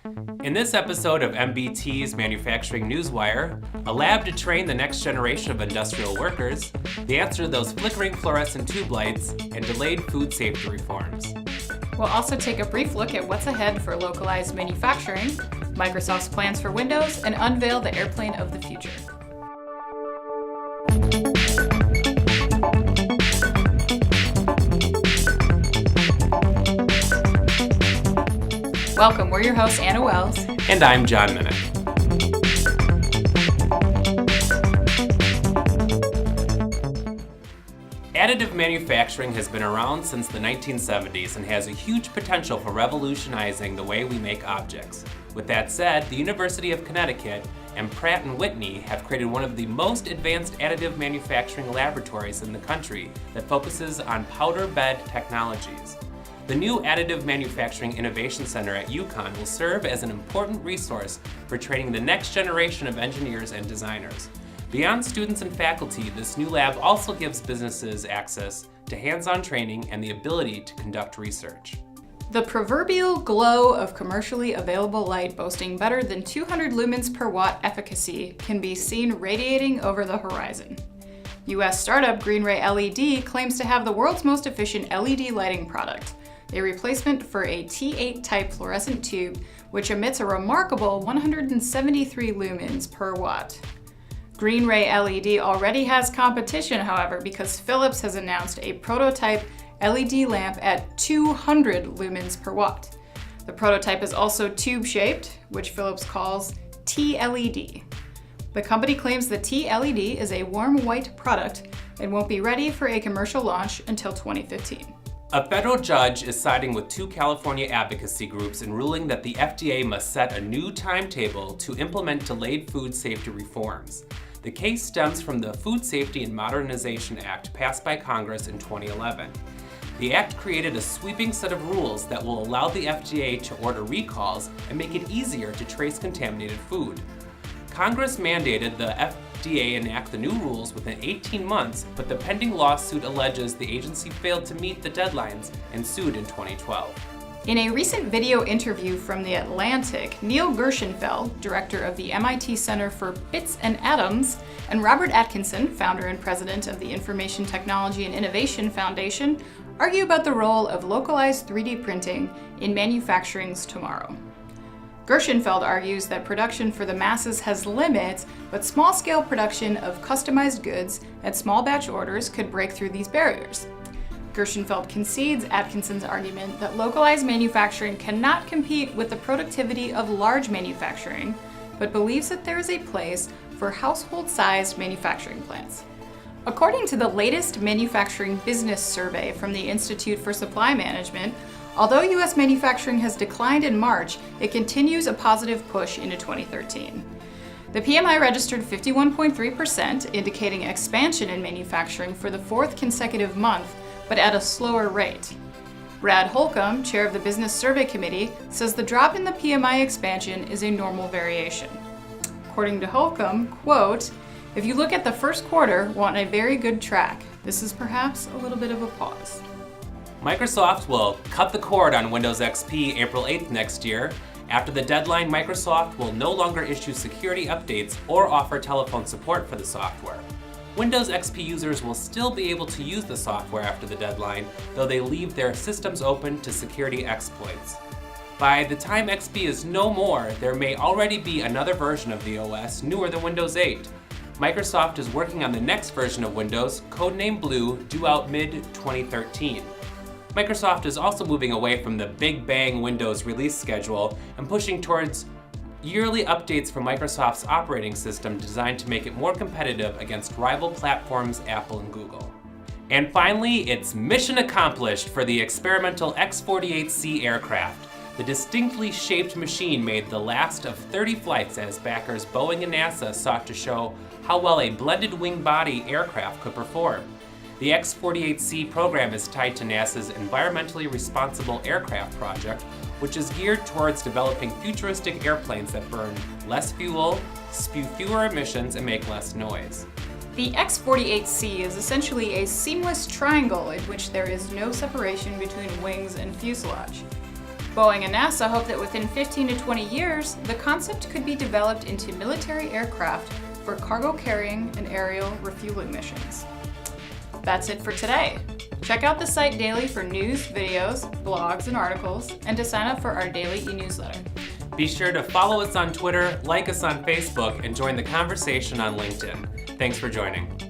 In this episode of MBT's Manufacturing Newswire, a lab to train the next generation of industrial workers, the answer to those flickering fluorescent tube lights, and delayed food safety reforms. We'll also take a brief look at what's ahead for localized manufacturing, Microsoft's plans for Windows, and unveil the airplane of the future. Welcome, we're your hosts, Anna Wells. And I'm John Minnick. Additive manufacturing has been around since the 1970s and has a huge potential for revolutionizing the way we make objects. With that said, the University of Connecticut and Pratt & Whitney have created one of the most advanced additive manufacturing laboratories in the country that focuses on powder bed technologies. The new Additive Manufacturing Innovation Center at UConn will serve as an important resource for training the next generation of engineers and designers. Beyond students and faculty, this new lab also gives businesses access to hands-on training and the ability to conduct research. The proverbial glow of commercially available light boasting better than 200 lumens per watt efficacy can be seen radiating over the horizon. US startup Green Ray LED claims to have the world's most efficient LED lighting product, a replacement for a T8 type fluorescent tube, which emits a remarkable 173 lumens per watt. Green Ray LED already has competition, however, because Philips has announced a prototype LED lamp at 200 lumens per watt. The prototype is also tube-shaped, which Philips calls T-LED. The company claims the T-LED is a warm white product and won't be ready for a commercial launch until 2015. A federal judge is siding with two California advocacy groups in ruling that the FDA must set a new timetable to implement delayed food safety reforms. The case stems from the Food Safety and Modernization Act passed by Congress in 2011. The act created a sweeping set of rules that will allow the FDA to order recalls and make it easier to trace contaminated food. Congress mandated the FDA enact the new rules within 18 months, but the pending lawsuit alleges the agency failed to meet the deadlines and sued in 2012. In a recent video interview from The Atlantic, Neil Gershenfeld, director of the MIT Center for Bits and Atoms, and Robert Atkinson, founder and president of the Information Technology and Innovation Foundation, argue about the role of localized 3D printing in manufacturing's tomorrow. Gershenfeld argues that production for the masses has limits, but small-scale production of customized goods at small batch orders could break through these barriers. Gershenfeld concedes Atkinson's argument that localized manufacturing cannot compete with the productivity of large manufacturing, but believes that there is a place for household-sized manufacturing plants. According to the latest manufacturing business survey from the Institute for Supply Management, although U.S. manufacturing has declined in March, it continues a positive push into 2013. The PMI registered 51.3%, indicating expansion in manufacturing for the fourth consecutive month, but at a slower rate. Brad Holcomb, chair of the Business Survey Committee, says the drop in the PMI expansion is a normal variation. According to Holcomb, quote, "If you look at the first quarter, we're on a very good track. This is perhaps a little bit of a pause." Microsoft will cut the cord on Windows XP April 8th next year. After the deadline, Microsoft will no longer issue security updates or offer telephone support for the software. Windows XP users will still be able to use the software after the deadline, though they leave their systems open to security exploits. By the time XP is no more, there may already be another version of the OS newer than Windows 8. Microsoft is working on the next version of Windows, codenamed Blue, due out mid-2013. Microsoft is also moving away from the Big Bang Windows release schedule and pushing towards yearly updates for Microsoft's operating system designed to make it more competitive against rival platforms Apple and Google. And finally, it's mission accomplished for the experimental X-48C aircraft. The distinctly shaped machine made the last of 30 flights as backers Boeing and NASA sought to show how well a blended wing body aircraft could perform. The X-48C program is tied to NASA's Environmentally Responsible Aircraft project, which is geared towards developing futuristic airplanes that burn less fuel, spew fewer emissions, and make less noise. The X-48C is essentially a seamless triangle in which there is no separation between wings and fuselage. Boeing and NASA hope that within 15 to 20 years, the concept could be developed into military aircraft for cargo carrying and aerial refueling missions. That's it for today. Check out the site daily for news, videos, blogs, and articles, and to sign up for our daily e-newsletter. Be sure to follow us on Twitter, like us on Facebook, and join the conversation on LinkedIn. Thanks for joining.